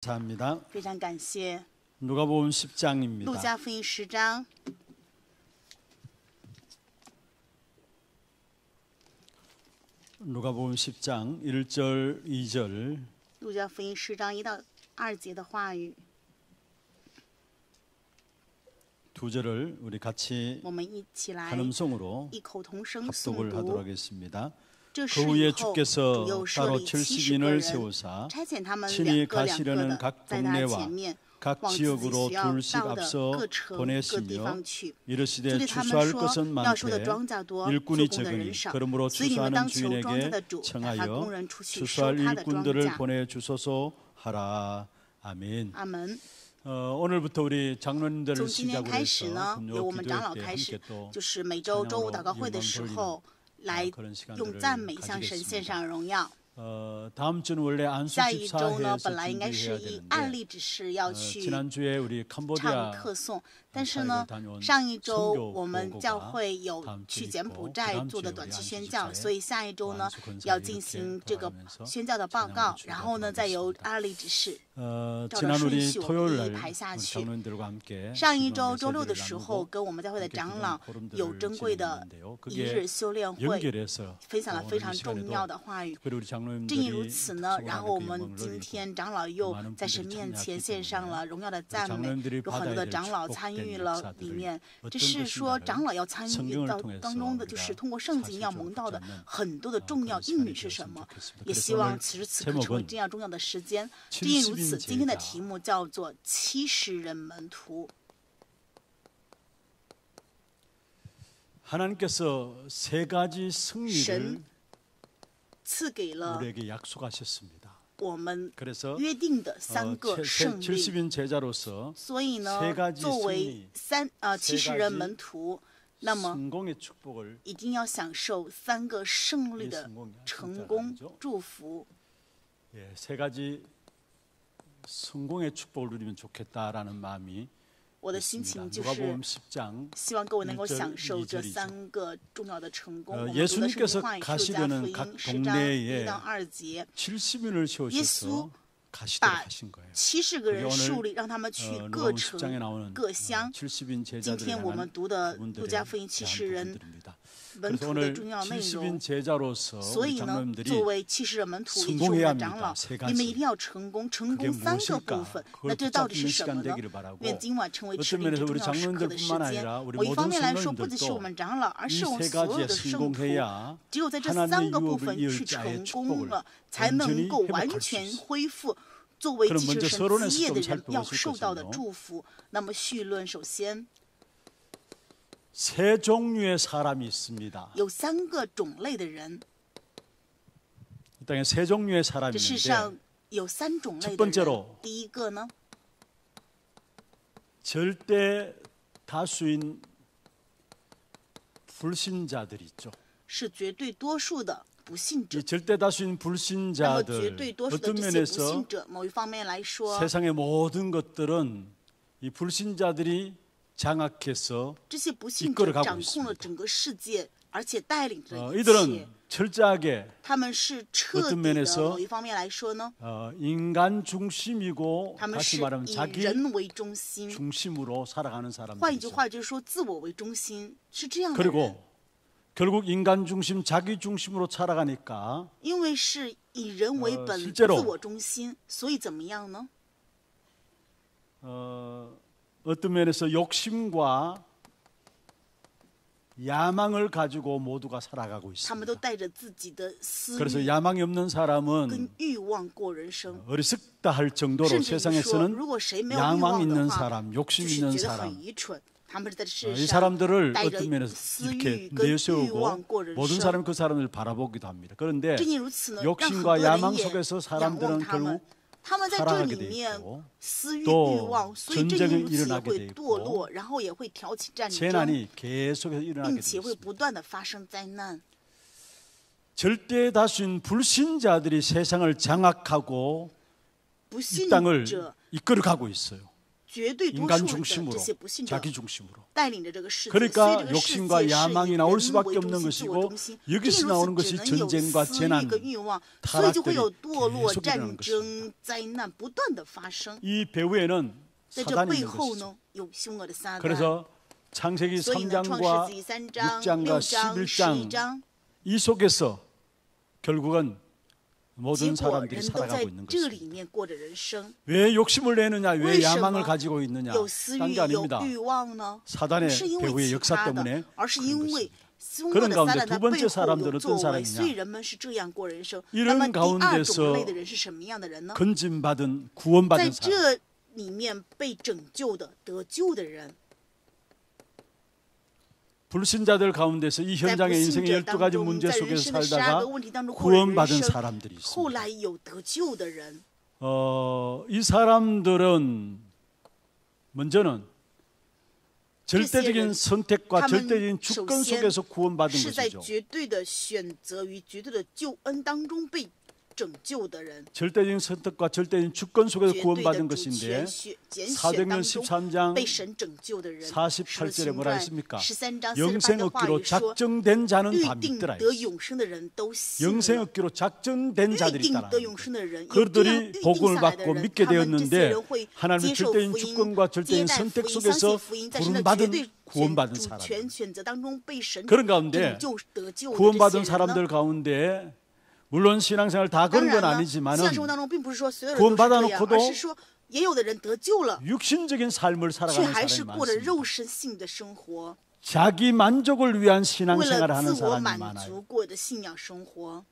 감사합니다. 非常感谢。 누가복음 10장입니다. 路加福音10章， 누가복음 10장 1절 2절 路加福音10章1到2节的话语， 두 절을 우리 같이 我们一起来 한음성으로 异口同声诵 합독을 하도록 读。 하겠습니다. 这 그 事以 후에 后， 주께서 主又设 따로 立70个 70인을 人， 세우사 差遣他们 친히 两个两个 가시려는 的 각 在他 동네와 前面， 각 往自己 지역으로 需要 둘씩 到的 앞서 各城各地 보내시며 方去。 就 이르시되 对他们 추수할 说， 것은 要收的 많되 庄稼多，做 일꾼이 工的人 적으니 少， 그러므로 所以你们当 추수하는 求庄稼的 주인에게 主，打发 청하여 工人出去收 추수할 他的庄 일꾼들을 稼。 보내주소서 하라. 아멘. 阿门。 오늘부터 우리 从 장로님들을 今天 시작으로 开始 해서 呢， 금요 由我们长老 기도회 때 开始 함께 ，또 就是每周周五祷告会的时候，来 그런 시간들을 用赞美向神献 가지겠습니다. 上荣耀。 다음 주는 원래 안수 下一周呢， 집사회에서 本来应该是 준비해야 以案 되는데 例指示要去 지난주에 우리 唱 캄보디아 特颂，但是呢， 다녀온 上一周 선교 我们 보고가 教会有 다음 주에 去柬 있고 埔寨 그다음 做的 주에 短 우리 期 안수 宣教， 집사회 所以下一周呢 안수 권사회 要进行 이렇게 这个 돌아가면서 宣教的报告， 찬양을 然后呢再由 주도하겠습니다. 案例指示。 照着 지난 顺 우리 序我们 토요일 一 날 一排下 우리 去。 장로님들과 함께 上一 기도한 周周六的 메시지를 时候， 나누고 跟我们教会的 함께 长 기도한 老有 포럼들을 珍贵的 진행했는데요. 一 그게 日修炼会， 연결해서 分享了 오늘 非 이 常 시간에도 重要的话语。 특별히 우리 正因 장로님들이 如此呢，然后我 그 们 영광을 今 돌리고 天长老又 많은 在神 분들이 面前 참여했기 献上 때문에 了荣耀的赞美， 장로님들이 有很多 받아야 的 될 长老参与 축복된 了里 역사들을 面。 어떤 这是说长 것인가를 老要参与 성경을 到 통해서 当中的，就是 우리가 通过圣经要蒙到的 사실적으로 很多的重要 그런 应许 시간이 是什 되었으면 么， 좋겠습니다. 也 그래서 希望 오늘 此时此刻成为 제목은 这样重要的时间。正因如 70인 此，今天的 제자 题目叫做70人门徒。 하나님께서 세 가지 승리를 神赐给了 우리에게 약속하셨습니다. 我们 그래서 约定的3个胜利。 70인 제자로서 所以呢 세 가지 ，作为70人门徒，那么 성공의 축복을 一定要享受3个胜利的 성공이야, 成 진짜 功 아니죠? 祝福。 예, 세 가지 성공의 축복을 누리면 좋겠다라는 마음이 我的心情 있습니다. 就是 누가복음 10장 希望各位能够 1절 享受这 2절이죠. 3个重要的成功。我们读的 예수님께서 圣经话语是路加福 가시려는 音 각 10章 동네에 1到2节， 70인을 세우셔서 예수 가시도록 把 하신 거예요. 70个人 오늘 树立，让他们去各 누가복음 10장에 城 나오는 各乡。 70인 今 제자들을 天我们 향한 读的路 그분들의 加福音70人 부분들입니다. 门 그래서 徒的 오늘 重要内容 70인 。 제자로서 所 우리 以呢， 장로님들이 作为70人门徒，也是我 성공해야 们的长 합니다. 老 세 ，你们一 가지. 定要成功，成 그게 功3个部 무엇일까? 分。 그걸 那这到底是 붙잡는 什么 시간 呢？ 되기를 바라고 愿今晚成为 어떤 持立这 면에서 重 우리 要时刻的时 장로님들뿐만 间 아니라 。 우리 我一方 모든 面来说，不只是我们 성도님들도 长老，而是 이 我们 세 所有 가지에 的圣徒。 성공해야 只有在这 하나님의 3个部 유업을 分去 이을 자의 成 축복을 功了，才能 완전히 够完 회복할 수 全 있어요. 恢复作为 그럼 继 먼저 承神 서론에서 基业的 좀 人要 살펴보실 受到的 것은요. 祝福。那么绪论，首先 세 종류의 사람이 있습니다. 有3个种类的人， 이 땅에 세 종류의 这 사람이 世 있는데 上有3种类 첫 的人 번째로 。第一个呢， 절대 다수인 불신자들 있죠. 是绝对多数的不信者 이 。 절대 다수인 那么绝 불신자들 对多数的 어떤 这些不 면에서 信者，某一方面来说， 세상의 모든 것들은 이 불신자들이 장악해서 这些不信 이끌어 者 가고 掌控了 있습니다. 整个世界，而且带领着一切 이들은 。 철저하게 他们是彻 어떤 底的， 면에서 某一方面来说呢， 인간 중심이고 他们 다시 是 말하면 以 자기 人为中心。 중심으로 살아가는 换一句 사람들이죠. 话就是说，自我为中心是这样的人。 그리고 결국 인간 중심, 자기 중심으로 살아가니까 因为是以人为本， 실제 自 로 我中心，所以怎么样呢？ 어떤 면에서 욕심과 야망을 가지고 모두가 살아가고 他们都 있습니다. 带着自己的私 그래서 欲 야망이 없는 跟 사람은 欲望过人生。 어리석다 할 정도로 甚至于说， 세상에서는 如果谁没有欲 야망 望的 있는 话， 사람, 就 욕심 是 있는 觉得 사람 很愚蠢。他们在世 이 上 사람들을 带着 어떤 면에서 私 이렇게 欲跟欲 내세우고 望过人 모든 生。 사람이 그 사람을 바라보기도 합니다. 그런데 正因如此呢，让很多 욕심과 人 야망 也 속에서 仰望 사람들은 他们 결국 。他们在这 타락하게 里 돼 面 있고 私欲 또 欲望，所以正 전쟁이 因如此也 일어나게 会 돼 堕 있고 落，然后也会挑起战争， 재난이 계속해서 일어나게 并 돼 且会 있습니다. 不断的发生灾难。 절대 다수인 불신자들이 세상을 장악하고 不 이 信 땅을 者 이끌어가고 있어요. 绝对多 인간 数的这 중심으로, 些不信者 자기 중심으로. 带领着这个世界， 그러니까 所以这个世界 욕심과 是以 야망이 人 나올 수밖에 为 없는 中心、自我 것이고 中心。 여기서 正因 나오는 如此， 것이 只能有 전쟁과 私欲 재난, 跟欲望，所以就会有 타락들이 堕落、 계속 战 일어나는 것입니다. 争、灾难不断的发生。 이 배후에는 在这 사단이 背 있는 后 것이죠. 呢，有凶恶的撒旦。 그래서 창세기 所以呢，创世 3장과 纪3章、 6장과 6章、11 11장 章， 이 속에서 결국은 结 모든 果 사람들이 人都在 살아가고 있는 这里 것입니다. 面过着人生。 왜 욕심을 내느냐, 왜 为什 야망을 么 가지고 있느냐, 有私 딴 欲、 게 有 아닙니다. 欲望呢？ 사단의 不是因为 배후의 其 역사 他的 때문에 ，而是 그런 因为 것입니다. 凶恶 그런 的撒 가운데 旦 두 在 번째 背后 사람들은 有 어떤 作为， 사람이냐? 所以人们是这样过人生。 이런 那么第二 가운데서 种类的人是什么样的人呢？ 건진받은 在 구원받은 사람. 这里面被拯救的、得救的人， 불신자들 가운데서 이 在不 현장의 信 인생의 者 12가지 当中， 문제 在人 속에서 生的12 살다가 个问题当中过人 구원받은 生， 사람들이 后 있습니다. 来有得救的人。 이 사람들은 먼저는 절대적인 선택과 他们 절대적인 首 주권 先 속에서 구원받은 是在 것이죠. 绝对的选择与绝对的救恩当中被拯救的人， 절대적인 선택과 절대적인 주권 속에서 绝对的 구원받은 主 것인데 权拣选 사도행전 当中 13장 被神拯救的人。 48절에 뭐라 했습니까? 13章 영생 48的话 얻기로 语说， 작정된 자는 预 다 定 믿더라. 得永生的人都信 영생 了。 얻기로 작정된 预 자들이 定 있다라. 得永生的人，有这样 그들이 预定 복음을 下来的 받고 人， 믿게 他们这些 되었는데 人会 하나님의 接受 절대적인 福音、 주권과 接 절대적인 待福 선택 音、相信 속에서 福音，在神的绝 구원받은 对 구원받은 主 사람. 权选择当中被神 그런 拯 가운데 救得救的这 구원받은 些人呢？ 사람들 가운데 물론 신앙생활 다 当 그런 然 건 呢，信 아니지만은 仰生活当中并不是说所有人都是 구원받아 这样， 놓고도 而是说也有的人得救了， 육신적인 삶을 却 살아가는 还是 사람이 过着 많습니다. 肉身性的生活， 자기 만족을 위한 为 신앙생활을 了 하는 自我 사람이 满 많아요. 足过的信仰生活。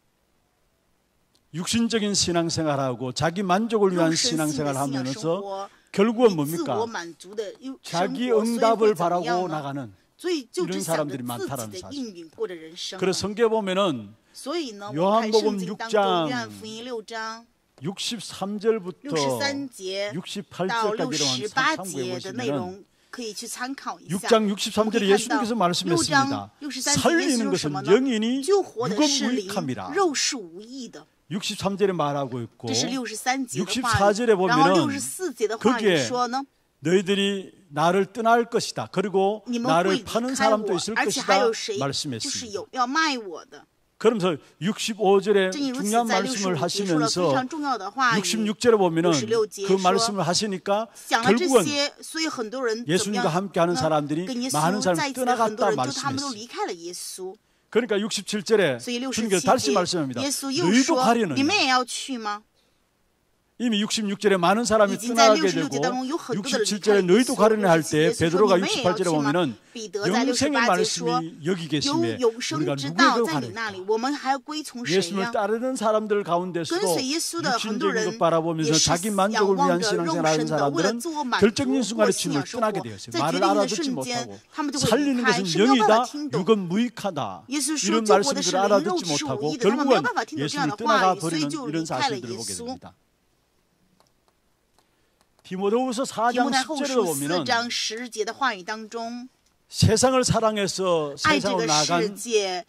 육신적인 신앙생활하고 자기 만족을 肉 위한 身性的 신앙생활을 信仰生 하면서 活， 결국은 以自 뭡니까? 我满足的生活， 자기 所以会 응답을 怎么样 바라고 呢？ 나가는 所以就 이런 只想着 사람들이 自己 많다라는 的 사실. 应允过的人生。 그래서 성경에 보면은 所以呢，我 요한복음 们看圣经当 6 中， 장 约翰福音6章 63절부터 63节到 68절까지 68 참고해 节的内 보시면은 容，可以去参考一下。 6장 63절에 예수님께서 6 말씀했습니다. 章63节，耶稣 살리는 说什么 것은 呢？ 영인이 救活的是灵， 유검무익함이라. 肉是无益的。 63절에 말하고 있고 这是63节的话 64절에 语，然后 보면은 64节的话语 거기에 说呢， 너희들이 나를 떠날 것이다. 그리고 你们会 나를 离 파는 开 사람도 我， 있을 而且还 것이다 有谁就是 말씀했습니다. 有要卖我的。 그러면서 65절에 正因如此， 중요한 在 말씀을 65节说了非 하시면서 常重要的话语。 66절에 보면은 66节 그 说 말씀을 하시니까 讲了这 결국은 些，所以很多人怎么 예수님과 样 함께하는 呢 사람들이 跟耶 많은 稣 사람이 在一起的很多 떠나갔다 人，就他们都 말씀했어요. 离开了耶稣。 그러니까 67절에 所以 주님께서 67 다시 节， 말씀합니다. 耶稣又 너희도 说：“你们 가려느냐. 也要去吗？” 이미 66절에 많은 사람이 已经在 떠나게 66 되고 节当中有很多的人离开 67절에 了耶 너희도 稣。 가려냐 할 때 耶稣说：“ 베드로가 你们也要 68절에 去吗？” 보면은 彼得在 영생의 68节说 말씀이 여기 有 계심에 永 우리가 生之道 누구에게 在你那里， 가릴까? 我们还要归从谁 예수님을 呀？ 따르는 사람들 跟 가운데서도 随耶稣的很多 육신적인 人 것 바라보면서 也是 자기 仰 만족을 望 위한 着肉 신앙생활 하는 身的，为了 사람들은 自我满 결정적인 足 순간에 过信仰 주님을 生 떠나게 活， 되었어요. 在决 말을 定的 알아듣지 瞬间 못하고 ，他们就会离 살리는 开， 것은 是没有办法 영이다, 听懂。 육은 무익하다. 耶稣说 이런 救活的是 말씀들을 灵，肉 알아듣지 是无 못하고 益的，他们没有 결국은 办法听懂这样 예수님을 的话 떠나가 语，所以 버리는 就离 이런 开了 사실들을 耶 보게 稣。 됩니다. 디모데후서 提 4장 摩太后 10절에 书4 보면은 章10节的话语当中， 세상을 사랑해서 爱这 세상으로 个世 나간 界，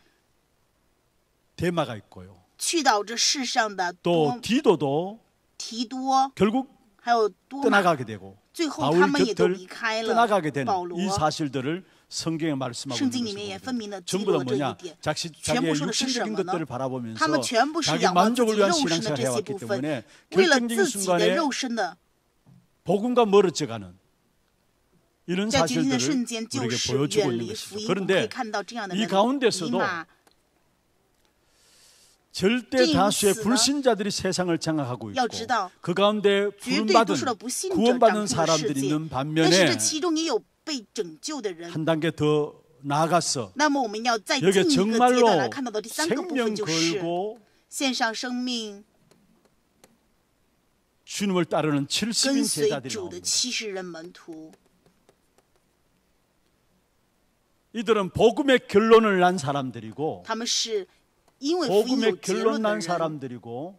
데마가 있고요. 去到这世上的 또 多 디도도 提多， 결국 还有多马， 떠나가게 되고 最后 바울 他们也都 곁을 离开了 떠나가게 되는 保罗 이 。 사실들을 성경에 말씀하고 圣 있는 经里面也 것입니다. 分明的记 전부 录 다 了这一 뭐냐? 点。 자기의 全部说的是什 육신적인 么呢？ 것들을 바라보면서 他们全部是 자기 仰望自己 만족을 위한 肉身的 신앙생활을 这些 해왔기 部分， 때문에 为了 결정적인 自己的 순간에 肉身的， 복음과 멀어져가는 이런 在决定的 사실들을 瞬间就 우리에게 是 보여주고 远 있는 离福 것이죠. 音。我们可以 그런데 看到这样的 이 人 가운데서도 尼玛， 절대正因如 다수의 此呢， 불신자들이 세상을 장악하고 要 있고 知道 그 가운데 绝对 구원받은 多数的不信者掌 구원받은 控了世 사람들이 界， 있는 但是 반면에 这其中也有被拯救的人。 한 단계 더 나아가서 那么我们要再进 여기에 一个阶 정말로 段来看到的第三个部 생명 分就是 걸고 献上生命， 주님을 따르는 跟 70인 随 제자들이 主的 나옵니다. 70人门徒。 이들은 복음의 결론을 난 사람들이고 他们是因为福音有 복음의 结论 결론 的 난 人， 사람들이고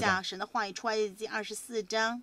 下神的话语，出埃及记24章。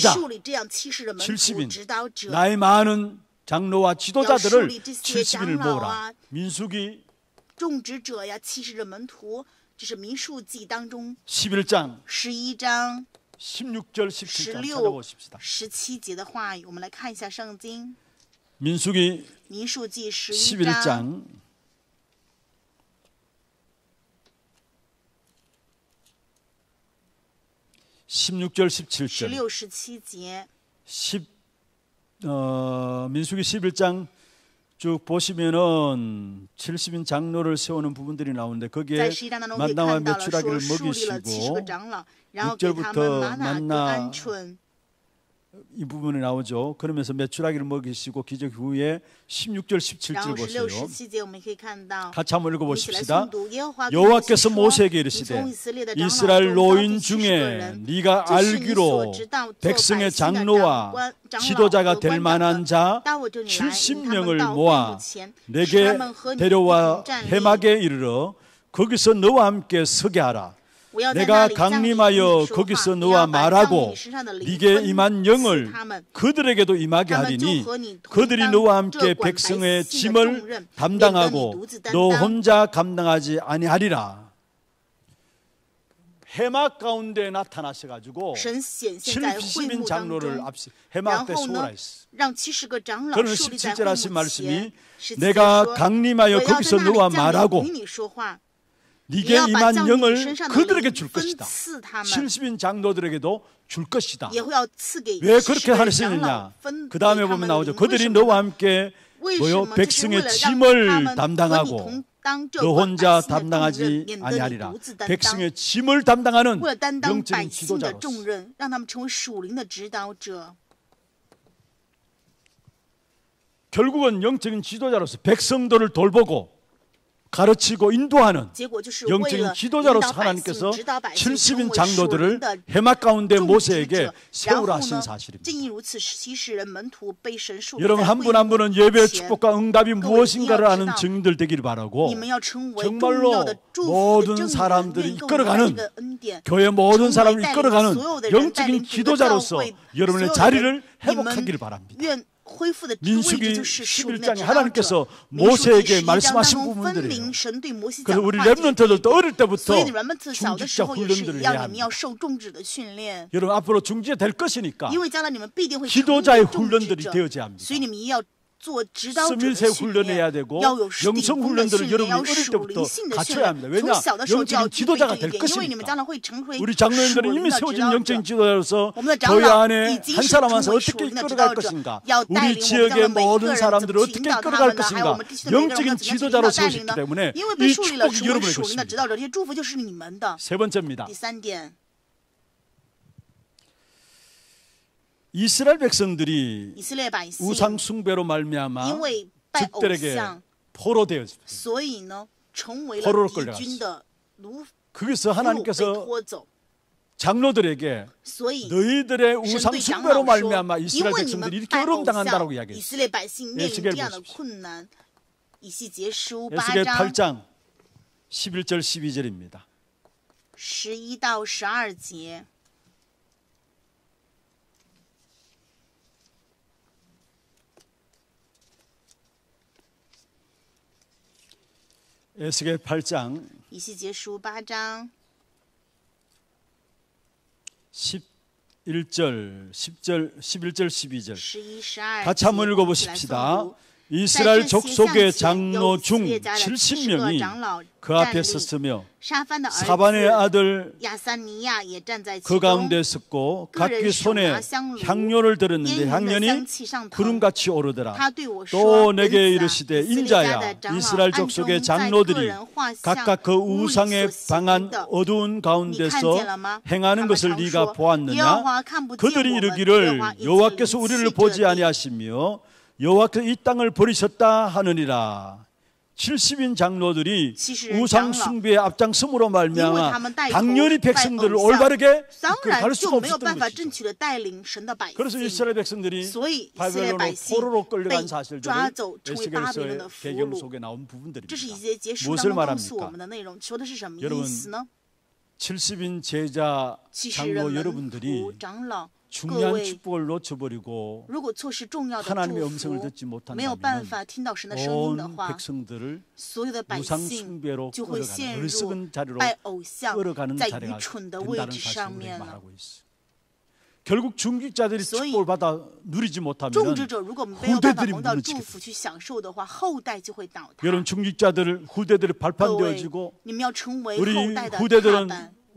지도자 树立这样七十的门徒 70인 指导者， 나이 많은 장로와 지도자들을 要树立这些 70인을 长老 모으라. 啊 민수기 种植者呀，七十的门徒，这是民数记当中 11장 11章 16절 17절 16、 찾아보십시다. 17节的话语，我们来看一下圣经。 민수기 民数记11章 11장 16절 17절 16、17节。 민수기 11장 쭉 보시면은 70인 장로를 세우는 부분들이 나오는데 在 거기에 11章当中可以 만나와 看到了， 메추라기를 说树立了70 먹이시고 个长老，然后给他们玛纳和鹌鹑。 이 부분이 나오죠. 그러면서 메추라기를 먹이시고 기적 후에 16절 然 17절 后16、 보세요. 17节我们可以看到， 같이 한번 一起来 읽어보십시다. 诵读。耶和华 여호와께서 说： 모세에게 你 이르시되 从以色列的长老 이스라엘 中召 노인 集70个 중에 人， 네가 就是你所 알기로 知道做 백성의 百姓的 장로와 长老 지도자가 和 될 官长 만한 的， 자 到我这里来，引他 70명을 们到会 모아 幕前，使 내게 他们和你一 데려와 同站立。 해막에 이르러 거기서 너와 함께 서게 하라. 我要在那 내가 里降临与 강림하여 你说话， 거기서 你 너와 要把降临 말하고 你身上的灵 네게 分 임한 赐 영을 他们， 그들에게도 임하게 他们就 하리니 和你同 그들이 当 너와 这 함께 管百 백성의 姓的重 짐을 任，免得你 담당하고 独自担 너 当。 혼자 감당하지 아니하리라. 해막 가운데 나타나셔가지고 神显现在会 70인 幕当 장로를 中， 앞세 然 해막 앞에 后呢 소라 있어. 让70个长老 그러는 树立在 17절 会 하신 幕前。 말씀이 17节 내가 说， 강림하여 我要在 거기서 那里 너와 降临 말하고 与你说话，你 네게 要把 임한 降临你 영을 身上的 그들에게 灵 줄 分 것이다. 赐他们， 70인 장로들에게도 줄 것이다. 也会要赐给 왜 70 그렇게 个长老 하시느냐? 分 그 给 다음에 他 보면 们的 나오죠. 灵。为 그들이 什 너와 么？ 함께 为什 뭐요? 么？这是为 백성의 了让他 짐을 们和你 담당하고 同当这 너 管 혼자 百姓的重任， 담당하지 免得你 아니하리라. 独自担当。 백성의 짐을 담당하는 为了担当百 영적인 姓的重 지도자로서 任，让他们成为属灵的指导者。 결국은 영적인 지도자로서 백성들을 돌보고 가르치고 인도하는 结果就是为 영적인 了引 지도자로서 导百姓、 하나님께서 指导百姓，成 70인 为属灵 장로들을 的 해막 가운데 众职 모세에게 者。然 세우라 后 하신 呢， 사실입니다. 正因如此，70人门徒被神树立 여러분 在 한 会 분 한 幕 분은 예배의 前。 축복과 응답이 무엇인가를 아는 各位一定要知道， 증인들 되기를 바라고 你们要成为重 정말로 要的祝福的 모든 证人， 사람들이 愿意更明白这 이끌어가는 个恩典。 교회 모든 成为 사람을 带领 이끌어가는 所有的人，带领 영적인 整个教 지도자로서 会，所 여러분의 有的 자리를 人，你们 회복하기를 바랍니다. 愿恢复的位置 민수기 就是属灵的 11장에 指导者。 하나님께서 民数记 모세에게 11章当 말씀하신 中分 부분들이에요. 明神对摩西讲 그래서 的 우리 话这一 랩런트들도 点。 어릴 때부터 所以你们小的时 중직자 候也是 훈련들을 一 해야 样，你们要 합니다. 受种植的训练， 여러분 앞으로 중직자 될 것이니까 因为将来你们必定会成 지도자의 为种植 훈련들이 者， 되어져야 합니다. 所以你们也要做指导者 스밀세 的训 훈련해야 练， 되고 要有 영성 顶峰的 훈련들을 训练， 여러분이 要 어릴 属 때부터 灵性的训 갖춰야 练。 합니다. 왜냐? 从小的时候就要 영적인 具备 지도자가 这 될 一点，因为你们 것이니까. 将来会成为 우리 属 장로님들은 灵 이미 的指 세워진 导者 영적인 。 지도자로서 我们的长 교회 老 안에 已经 한 是 사람 成 한 사람 为 어떻게 属灵的指 이끌어갈 导者， 것인가, 要带 우리 领我们将来 지역의 每一 모든 个人怎 사람들을 么去 어떻게 引导他 이끌어갈 们呢？还有我 것인가, 们地区的每个人要 영적인 怎么样去引导 지도자로 带领 세우셨기 呢？ 때문에 因为被 이 树立了 축복이 成为 여러분의 属灵的 것입니다. 指导者，这些祝福就是你们的。 세 번째입니다. 第三点， 이스라엘 백성들이 以色列百姓 우상 숭배로 말미암아 因为拜偶 적들에게 像， 포로되었습니다. 所以呢，成为 포로로 了敌军的奴 거기서 俘被 하나님께서 拖走。 장로들에게 所以 너희들의 神 우상 对长 숭배로 老说 말미암아 ：“因 이스라엘 为你们 백성들이 이렇게 拜 어려움 偶 당한다라고 像， 이야기했어요. 以色列百姓面临 에스겔 这样的 보십시오. 困难。”以西结书 에스겔 8章 8장 11절 12절입니다. 11到12节。 에스겔 8장 以西结书8章 11절, 10절, 11절, 12절 11、12 같이 한번 节， 읽어보십시다. 在 이스라엘 这些 족속의 向前 장로 有以色 중 列家的70 个 70명이 长老 그 站 앞에 立， 섰으며 沙番的儿 사반의 子 아들 亚撒尼亚也站在其 그 中。 가운데 섰고 각기 손에 향료를 들었는데 烟云的 향년이 香气上腾。 구름같이 오르더라. 他对我 또 说：“ 내게 儿子啊， 이르시되 以色列家 인자야 的长老 이스라엘 暗中 족속의 在个 장로들이 人画像 각각 그 屋里 우상에 所行 방한 的， 어두운 你看 가운데서 见了吗？ 행하는 他们 것을 常 네가 说耶和 보았느냐? 华看不见 그들이 我们，耶和 이르기를 华因此 여호와께서 离弃 우리를 这 보지 地。 아니하시며 여호와께서 이 땅을 버리셨다 하느니라. 70인 장로들이 70 우상 长老 숭배의 앞장섬으로 因为他 말미암아 们带头 당연히 拜 백성들을 偶像， 올바르게 当 이끌어갈 然 수가 就没有 없었던 办法 것이죠. 正确的带领神的百 그래서 姓。 이스라엘 백성들이 所以以色列 바벨론으로 百姓 포로로 끌려간 被 사실들을 抓走，成为巴比伦 에스겔서의 的俘 배경 虏。 속에 나온 这是以 부분들입니다. 西结书当 무엇을 中告诉我 말합니까? 们的内容，说的是什么 여러분 意思呢？ 70인 제자 70人 장로 门 여러분들이 徒长老，各 중요한 位， 축복을 놓쳐버리고 如果错失重要的 하나님의 祝 음성을 福， 듣지 没有办 못한다면 法听到神的声音的 온 话， 백성들을 所有的百 우상 姓 숭배로 就会 끌어가는 陷入 어리석은 자리로 拜偶像， 끌어가는 在愚 자리가 蠢的位 된다는 置 사실을 上 우리가 面了。 말하고 있어. 결국 중직자들이所以 축복을 받아 누리지 못하면 种植者如果没有办法 후대들이 蒙到 무너지게 祝福去享受的话，后代就会倒塌。 여러분 중직자들 후대들이 各位 발판되어지고 ，你们要成为 우리 后代的踏 후대들은 板。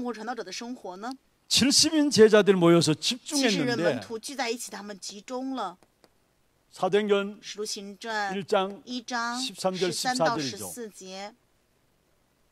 生活传道者的生活呢？ 70인 제자들 모여서 70人门 집중했는데 徒聚在一起，他们集中了。 사도행전 使徒行传 1장 1章 13절 13到 14절이죠. 14节，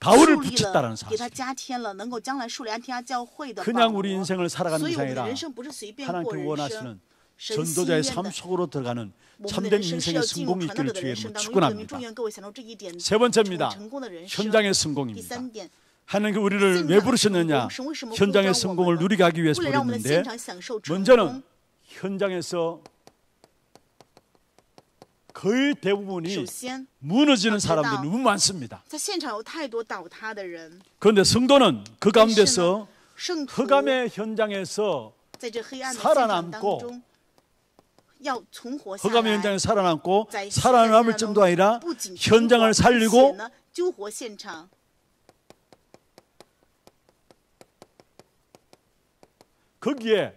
바울을 树立 붙였다는 了，给 사실. 他加添了能够将来树立安提阿教会的保 그냥 罗。 우리 인생을 살아가는 所以 것이 我们的 아니라 人生不是随便过 하나님께 人生， 원하시는 神 전도자의 心 삶 愿的， 속으로 들어가는 我们的 참된 人生是 인생의 要进入 성공이 传道 있기를 的 주의 人 이름으로 生当中。因此， 축원합니다. 祝愿各位想到这一点， 세 成为 번째입니다. 成功的人生。 현장의 第 성공입니다. 三点， 하나님 우리를 现 왜 场成 부르셨느냐? 功，神为什么呼召 현장의 我 성공을 们呢？ 누리게 하기 위해서 为了让我们的 부르는데 现场享受成 먼저는 功， 현장에서 거의 首 대부분이 先， 무너지는 아, 사람들이 대단. 너무 많습니다. 在现场有太多倒塌的人， 그런데 성도는 그 가운데서 圣徒 흑암의 현장에서 在这黑暗的现场当 살아남고 中，要存活下 흑암의 来。 현장에 살아남고 在 살아남을 现 정도 场 아니라 不仅 현장을 而且 살리고 呢，救活现场， 거기에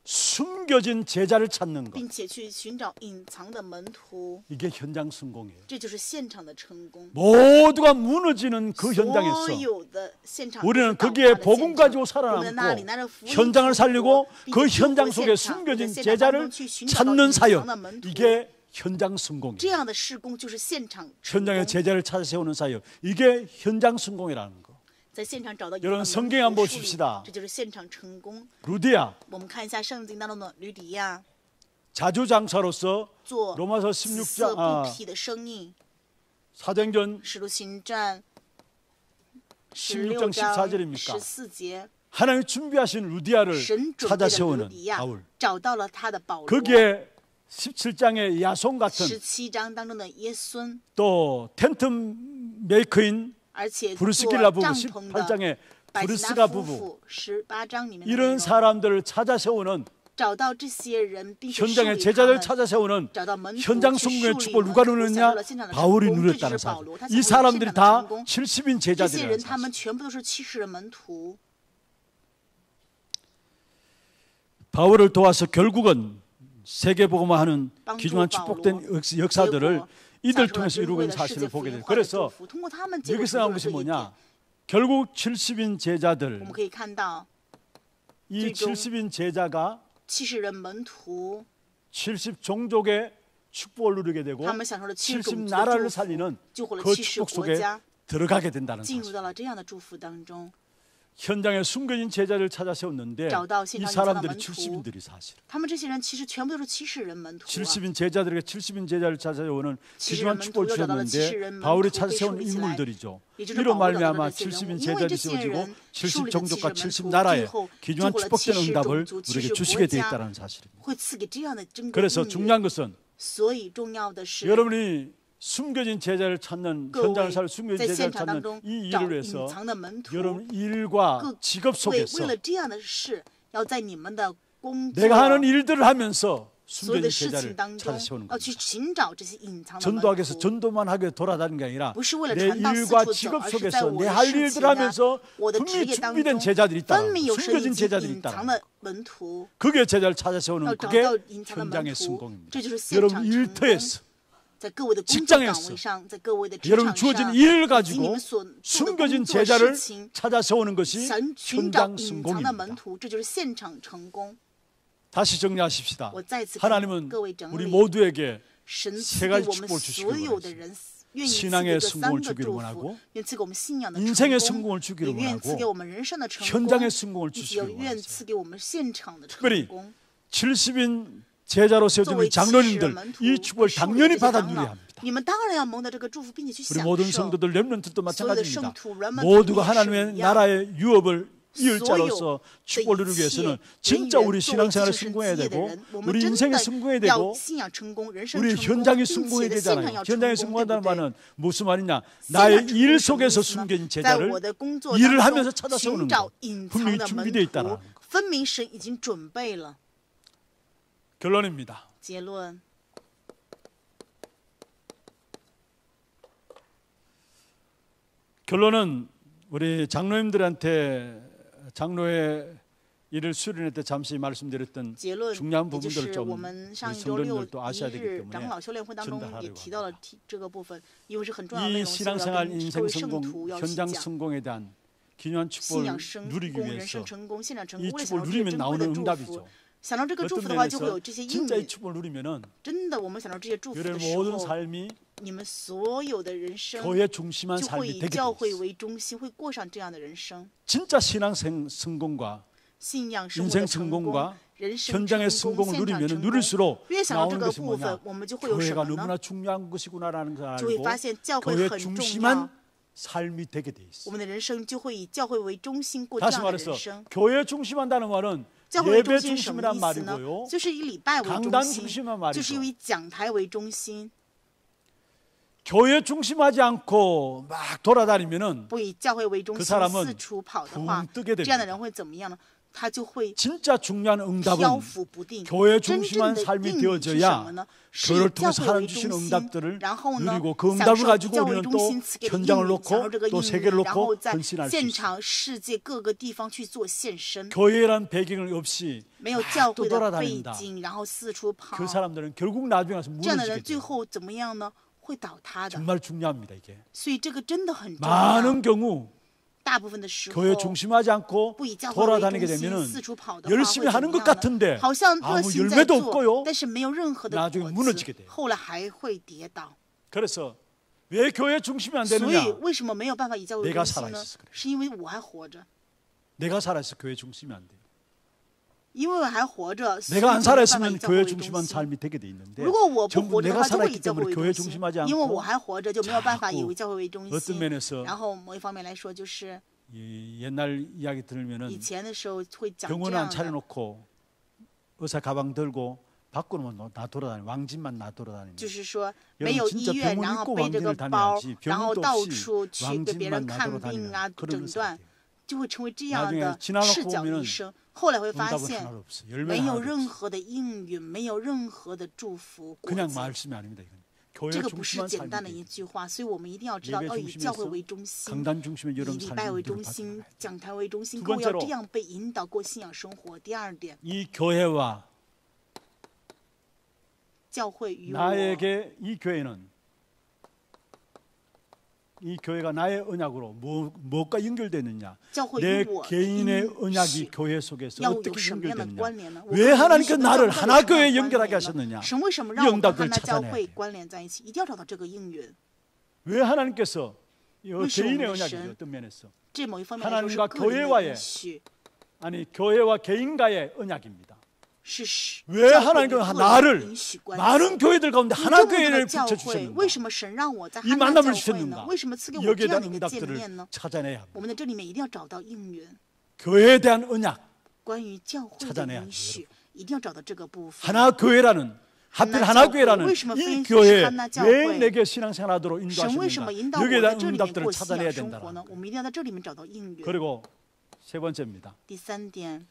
숨겨진 제자를 찾는 것. 并且去寻找隐藏的门徒， 이게 현장 성공이에요. 这就是现场的成功。 모두가 무너지는 그 현장에서 所有的现场 우리는 都是倒塌 거기에 的 복음 现场 가지고 我们在那里拿着 살아남고 福音 현장을 复活 살리고 并 그 且救活 현장 속에 现场， 숨겨진 在现场当 제자를 中去寻找到 찾는 隐 사역. 藏的门徒， 이게 현장 성공이에요. 这样的事工就是现场成 현장에 功。 제자를 찾아 세우는 사역. 이게 현장 성공이라는 거. 在现场找到 여러분 隐藏的 성경 门 한번 徒树立 보십시다. 这就是现场成功。 루디아 我们看一下圣经当中的吕底亚 자주장사로서 做 로마서 紫色 16장 布匹的生意， 사도행전 使徒行传 16장 16章 14절입니까? 14节， 하나님 준비하신 루디아를 神准备 찾아 的吕 세우는 底亚 바울. 找到了他的保罗。 거기에 17장의 야손 같은 17章当中的耶孙， 또 텐트 메이커인 而且做 브루스길라 부부 帐篷的 18장의 百吉 브루스가 拉夫 부부 妇18章里面的内 이런 容， 사람들을 찾아 세우는 找到这些人，并且树 현장의 立他 제자를 们， 찾아 세우는 找到门徒 현장 去树 성공의 立 축복을 门 누가 徒，享 누렸냐? 受了现场的成 바울이 功，这就 누렸다는 是保 사실. 罗，他 이 享受了现 사람들이 场的 다 成功。 70인 这些 제자들이라는 人，他 사실. 们全部都是70人门徒。 바울을 도와서 결국은 세계복음화하는 帮助 귀중한 保罗 축복된 结 역사들을 果 이들 造成了 통해서 珍 이루고 贵 있는 的世界 사실을 福 보게 音 돼요. 化的祝 그래서 福，通过他们结果 여기서 成 나온 就了 것이 这一点。 뭐냐? 결국 70인 我 제자들, 们可以看到， 이 最终 70인 제자가 70人门徒， 70 종족의 축복을 누리게 되고 他们享受了70 70种族的 나라를 祝福， 살리는 救活了 그 70 축복 国 속에 家， 들어가게 된다는 进入 사실. 到了这样的祝福当中。 현장에 숨겨진 제자를 찾아 세웠는데 找到现 이 场隐藏的 사람들이 门徒， 70인들이 사실. 他们这些人其实全部都是70人门徒啊。 70인 제자들에게 70인 제자를 찾아 세우는 70 귀중한 인 축복을门徒又找到了 주셨는데 70人门 바울이 徒 찾아 被 세운 树立起来， 인물들이죠. 也就是 이로 保罗找到 말미암아 的这些人物， 70인 因为 제자들이 这些 세워지고 人树 70 立了 종족과 70 70 门徒， 나라의 最后救 귀중한 活了 축복된 70 응답을 种族、 우리에게 70 주시게 国 돼 家， 있다는 사실입니다. 会赐给这样的珍贵 그래서 应许。 중요한 것은 所以重要的是， 여러분이 숨겨진 제자를 찾는 各 현장을 位 살 숨겨진 在 제자를 现场当 찾는 中 이 找 일을 隐 위해서 藏的门徒， 여러분 일과 各 직업 为 속에서 了这样的事，要在你们的工作、 내가 하는 일들을 하면서 所有的 숨겨진 事情 제자를 当中 찾아 ， 세우는 要去 겁니다. 寻找这些隐藏的门 전도하기 위해서 徒。 전도만 하게 돌아다니는 게 아니라 不是为了 내 传道四 일과 处走， 직업 而是在 속에서 我 내 的 할 事 일들을 情啊， 하면서 我的职 분명히 业当 준비된 中， 제자들이 分 있다. 明有设立 숨겨진 起 제자들이 隐藏 있다. 的门徒， 그게 제자를 찾아 세우는 要找 그게 到隐藏的门 현장의 徒， 성공입니다. 这就是现 여러분 场成功。 일터에서 在各位的工作 직장에서 岗位上，在各位的职 여러분 场 주어진 上， 일을 以及你 가지고 们所做的 숨겨진 工作 제자를 事情， 찾아 세우는 것이 寻找 현장 隐藏的门 성공입니다. 徒，这就是现场成功。 다시 정리하십시다. 我再次跟 하나님은 各位整 우리 理， 모두에게 神 세 赐给 가지 我们 축복을 주시기를 所有的人，愿意赐给 신앙의 这 성공을 3个 주기를 祝福 원하고 ，愿赐给我们信仰的 인생의 成 성공을 功， 주기를 也愿赐给 원하고 我们人生的成功， 현장의 성공을 也 주시기를 愿 원하세요. 赐给我们现场的成 특별히 功。 70인 제자로 作 세워진 为 우리 70人 장로님들 门徒， 이 축복을 受理 당연히 这些 받아 长 누려야 老， 합니다. 你们当然要蒙得这个祝福，并且去 우리 享 모든 受。 성도들 렘넌트도 所有的 마찬가지입니다. 圣徒人们 모두가 也是 하나님의 一样。 나라의 유업을 所有 이을자로서 的 축복을 一 누리기 切 위해서는 人 진짜 员 우리 作为 신앙생활을 继承神 성공해야 基业的 되고 人，我们 우리 真 인생이 的 성공해야 要 되고 信仰成功，人生 우리 成功， 현장이 并且 성공해야 的现场 되잖아요. 要成 현장이 功，对 성공한다는 不对？ 말은 무슨 말이냐? 现场 나의 成功 일 是什么 속에서 意思呢？ 숨긴 在 제자를 我的工作 일을 当 하면서 中 찾아 세우는 寻找 거 隐藏 분명히 的 준비되어 门 있다는 徒 거. ，分明神已经准备了。 결론입니다. 结论， 결론은 우리 장로님들한테 장로의 일을 수련회 때 잠시 말씀드렸던 结论 중요한 也就 부분들을 是 좀 我们上 우리 一周六 성도님들도 아셔야 一 되기 日 때문에 长老修炼会当中 전달하려고 也提到了 합니다. 这个部分，因为是很重要的内 이 容，所以我要 신앙생활 跟各 인생 位圣 성공, 徒要去 현장 讲。 성공에 대한 귀한 信 축복을 仰成 누리기 功，人 위해서 生成功，现场成 이 功，为了享 축복을 受这些 누리면 珍贵 나오는 的祝福 응답이죠. ，想到这个祝 어떤 福的话，就会 면에서 有这些应 진짜 이 允。 축복을 누리면은 真的，我们想到这些祝福 여러분 的时 모든 候， 삶이 你们所有的人生 교회 중심한 就会 삶이 以 되게 教 돼 会 있어요. 为中心，会过上这样的人生。 진짜 신앙 성공과 信仰生活 인생 的成功 성공과 人生 현장의 成功、 성공을 现场 누리면 成功， 누릴수록 越想到这 나오는 个 것이 部分 뭐냐? ，我们就会有什 교회가 么呢？ 너무나 중요한 것이구나라는 걸 就会 알고 发现教会 교회 很重要， 중심한 삶이 되게 돼 我 있어. 们的人生就会以教会为中心过这 다시 样的 말해서 人生。 교회 중심한다는 말은 教会为中 예배 心是什么 중심이란 意思呢？ 말이고요. 就是以礼拜为 강단 中心， 중심한 말이죠. 就是以讲台为中心， 교회 중심하지 않고 막 돌아다니면은 不以教会为中 그 心 사람은 四处跑的话 붕 ， 뜨게 这样的 됩니다. 人会怎么样呢？他就会 진짜 중요한 漂 응답은 浮不定。 교회 真正 중심한 的 삶이 应允是什么 되어져야 呢？是 교회를 以教 통해서 会 하나님 为 주신 中心， 응답들을 然后呢， 누리고 그 享 응답을 受以 가지고 教会为 우리는 中 또 心赐给的应 현장을 允，享受 놓고 这个 또 应 세계를 允，然后 놓고 在 헌신할 수 现 있죠. 场世界各个地方去做献身。 교회란 배경을 없이 没有教 또 会的背 돌아다닌다. 景，然后四处跑， 그 사람들은 결국 나중에 가서 这样的人 무너지게 最 돼요. 后怎么样呢？会倒塌的。 정말 중요합니다 이게. 所以这个真的很重要。 많은 경우 大部分的时候， 교회 중심하지 않고 不以教会为 돌아다니게 中心， 되면은 四处跑的话，会 열심히 怎 하는 么 것 样呢？ 같은데 好像热 아무 心在 열매도 做， 없고요. 但是没有任何的 나중에 果 무너지게 子 돼요 ，后来还会跌倒。 그래서 왜 교회 중심이 안 所 되느냐? 以为什么没有办法以教会为 내가 中心 살아 呢 있어서 그래 ？是因为我还活着， 내가 살아있어 교회 중심이 안 돼요. 因为我还活着，所以 내가 我 안 没有办法以 살아있으면 教会 교회 为中 중심한 心。 삶이 되게 돼 있는데 如果我不 전부 活着的 내가 话，就会以 살아있기 教会 때문에 为 교회 中心 중심하지 ，因为我 않고 还活着，就没有办法以 자꾸 为教会为中 어떤 心。 면에서 然后某一方面来说，就是 이 옛날 이야기 들으면은 以前的时候会讲这 병원 样 안 的， 차려놓고 의사 가방 들고 밖으로만 나 돌아다니 왕집만 나 就 돌아다니는 是说 여러분 没有 진짜 医院， 병원 然后 있고 背着个 왕진을 包 다녀야지 ，然后 병원도 到 없이 处去给别人 왕집만 看 나돌아 病 다니는 啊、 그런 诊 의사가 断， 돼요. 就会成为这样 나중에 的 지나가고 赤脚 보면은 医生。后来会发 응답은 现 하나도 없어. 没 열매는 有 하나도 任 없어. 何的应允，没有任何的祝福果 그냥 子。 말씀이 아닙니다. 이건. 교회 这个不是 중심한 简单的 삶이 一 돼요. 句话，所以我们一定要知道， 예배 要以教会 중심에서 为中心， 강단 중심의 以 여러분 礼拜为 삶이 中 되길 心 바랍니다. ，讲台为中心， 두 各位要 번째로 这样被引导过信仰生活。第二点， 이 교회와 教会与我， 나에게 이 교회는 이 교회가 나의 언약으로 무엇과 연결되느냐? 教会 내 与我的 개인의 应 언약이 许 교회 속에서 要有 어떻게 什么样的 연결되느냐? 关联呢？我 왜 跟 하나님께 神 나를 教会 하나 有什么 교회에 样的 연결하게 关联呢 하셨느냐? 神为什么 이 让我跟 응답을 汉娜教 찾아내야 会 돼요. 关联在一起？一定要找到这个应允。 왜 하나님께서 이 为什么 개인의 我们的 언약이 神 어떤 면에서 这某一方面来说是 하나님과 个人的 교회와의 应许， 아니 교회와 개인과의 언약입니다. 是 왜 教会与 하나님께서 个人 나를 应许关系。 많은 교회들 가운데 这 하나 么多的 교회를 教会， 붙여주셨는가? 为什么神让我在 이 汉娜 만남을 教会呢 주셨는가? ？为什么赐给我 여기에 这样 대한 的一个见 응답들을 面呢？ 찾아내야 我 합니다. 们在这里面一定要找到应允， 교회에 대한 언약, 关于教会的 찾아내야 应许，一定要找到这个部分。 하나 교회라는 하필 하나 하나教会 교회라는 为什么 이 非 교회에 하나教 왜 会 내게 신앙생활하도록 神为什么引导 인도하셨는가? 我 여기에 在 대한 这里面 응답들을 过信 찾아내야 仰生 된다. 活呢？我们一定要在这里面找到应允。 그리고 세 번째입니다. 第三点，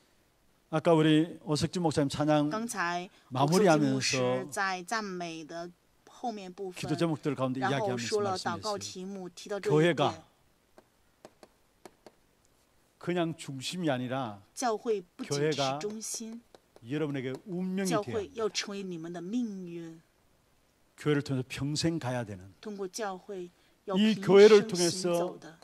아까 우리 오석진 목사님 찬양 刚才 마무리하면서 牧师在赞美的后面部 기도 分， 제목들 가운데 然后 이야기하면서 说了祷告 말씀했어요. 题目，提到这一 교회가 点， 그냥 중심이 아니라 教会不仅只是 교회가 中心， 여러분에게 운명이 教 돼야 会 합니다. 要成为你们的命运。 교회를 통해서 평생 가야 되는 通过教会要 이 平 교회를 生 통해서 行走的，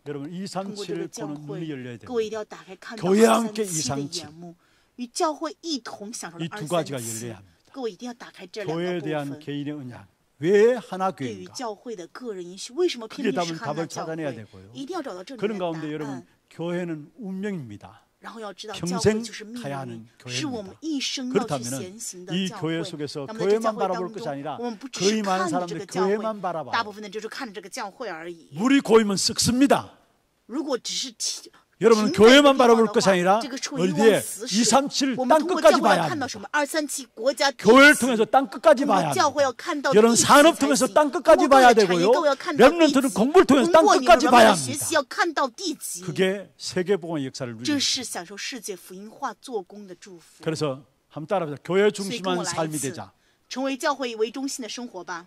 여러분 通过这个 237을 教 보는 会 눈이 열려야 ，各位一定 됩니다. 要打开看到 교회와 함께 237的 237眼目，与教会一同享受 이 的 두 가지가 237 열려야 。 합니다. 各位一定要打开这两 교회에 个部 대한 分。 개인의 언약. 왜 하나 对于 교회인가? 教会的个人应许，为什么 크게 偏偏是 답은 汉娜 답을 教 찾아내야 会？ 되고요. 一定要找到这里 그런 面的 가운데 答 여러분 案。 교회는 운명입니다. 然后要知道， 평생 教会就是命 가야 하는 运， 교회입니다. 是我们一生要去 그렇다면 前行的 이 教 교회 会。 속에서 那么在这教 교회만 会 바라볼 当 것이 中， 아니라 我们不只是 거의 많은 看着这 사람들이 个教会， 교회만 바라봐요. 大部分的就是看着这个教会而已。 물이 고이면 썩습니다. 如果只是停 여러분 停在一个 교회만 地方 바라볼 的 것이 话 아니라 这个是会一 어디에 往死使。 237我们 땅 通过教 끝까지 会要 봐야 看到 합니다. 什么237国家地 교회를 级 통해서 땅 끝까지 通过 봐야 教会要 합니다. 看到 여러분 地级 산업 才 통해서 行 땅 끝까지 通过 봐야 各个产业 되고요. 都要看到地 렘넌트는 级 공부를 통해서 通 땅 过你们 끝까지 慢 봐야 慢学 합니다. 习要看到地级， 그게 세계복음의 역사를 这 누리는 是享受世界福音化做工的祝福。 그래서 한번 따라합니다. 교회 所以跟 중심한 我来一 삶이 次 되자. ，成为教会为中心的生活吧。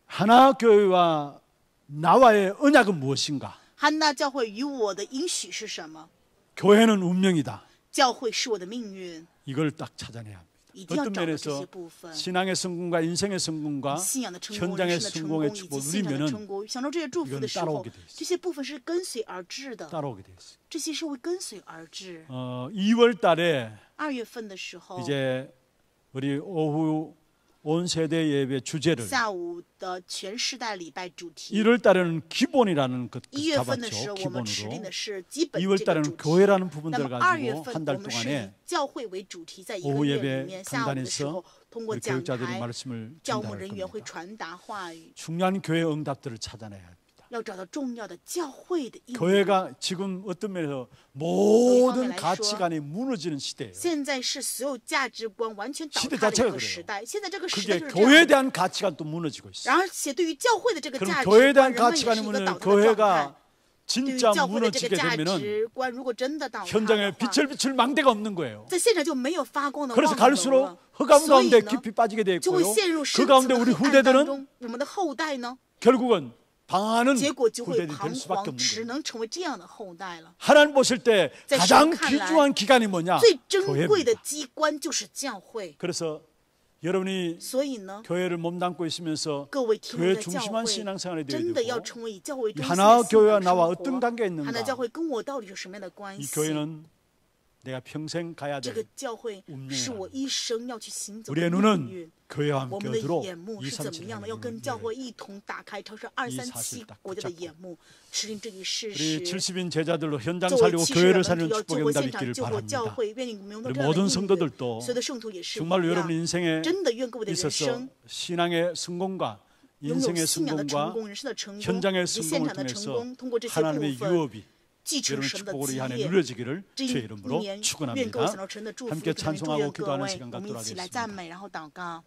하나 교회와 나와의 언약은 무엇인가? 汉娜教会与我的应许是什么？ 교회는 운명이다. 教会是我的命运， 이걸 딱 찾아내야 합니다. 一定要 어떤 找到这些 면에서 部分。 신앙의 성공과 인생의 성공과 信仰的成功、 현장의 人生的成功 성공의 以及 축복 现场的 누리면은 成功，享受这些祝福的时 이건 候 따라오게 돼 있어요 ，这些部分是跟随而至的， 따라오게 돼 있어요. 这些是会跟随而至。 2월 달에 2月份的时候， 이제 우리 오후 온 세대 예배 주제를 下午的全世代礼拜主题。 1월 달에는 기본이라는 것 1月份的时 잡았죠. 候，我们指定 기본으로. 的是基本 2월 这个 달에는 主题。 교회라는 那 부분들 么2月 가지고 份 한 我 달 们是以 동안에 教会为主题，在一个 오후 月 예배 里面，下午的时候 강단에서 通过 우리 讲 교육자들이 台， 말씀을 教牧 전달할 人员会 겁니다. 传达话语， 중요한 교회 응답들을 찾아내야 합니다. 要找到重要的教会的应用。 교회가 지금 어떤 면에서 모든 이方面来说， 가치관이 무너지는 시대예요. 现在是所有价值观完全倒 시대 塌 자체가 的一个 그래요. 时代，现在这个时代 그게 就是这 교회에 样的。 대한 가치관도 무너지고 있어요. 然而且对于教会的这个 그럼 价值 교회에 观， 대한 人们也是 가치관이 一个 무너지면 倒塌的状态。 교회가 对于 진짜 教会的这个 무너지게 价 되면은 值观如果真的倒塌 현장에 的话， 빛을 비출 망대가 없는 거예요. 在现场就没有发光的 그래서 望楼了。 갈수록 흑암 所以 가운데 呢， 깊이 빠지게 돼 就会 있고요. 陷入 그 深层 가운데 的 우리 黑暗当 후대들은 中。我们的后代呢， 결국은 방황하는 结果就会 후대들이 彷 될 수밖에 徨， 없는 只 거예요. 能成为这样的后代了。 하나님 보실 때在 가장 神看来， 귀중한 기관이 뭐냐? 最珍贵的 교회입니다. 机关就是教会。 그래서 여러분이 所以呢， 교회를 몸담고 있으면서 各位听 교회 的教 중심한 会 신앙생활이 되어야 真的要 되고 成为以教会 이 中心 하나 的信 교회와 仰 나와 生 어떤 活。 관계가 하나教 있는가? 会跟我到底有什么样的关 이 系？ 교회는 내가 평생 가야 这个 될 教会 운명이라는 是我一生要去行走的 우리의 命 눈은 运。 교회와 我 함께 们的 어두로 眼目 2, 是怎 3, 么样的？ 7, 要跟教会一同打开超市237国家的眼目，持定这一事 우리 实。 70인 제자들로 현장 作为 살리고 70人 교회를 们 살리는 要救 축복의 活 응답이 现场， 있기를 救活教 바랍니다. 会，愿你们拥有 우리 这样的 모든 应允。 성도들도 所有的圣徒也是一 정말로 样 여러분 。 인생에 真的愿各位的人 있어서 生 신앙의 성공과 拥有 인생의 信仰的成 성공과 功、人生的成功， 현장의 以及现 성공을 场的成 통해서 功，通过这些部 하나님의 分 유업이 继承 여러분 神的 축복으로 이 基 안에 业。 누려지기를 这 주의 一 이름으로 年，愿各位 축원합니다. 享到神的祝福， 함께 可能祝 찬송하고 愿各 기도하는 位， 시간 我们一 갖도록 起来 하겠습니다. 赞美，然后祷告。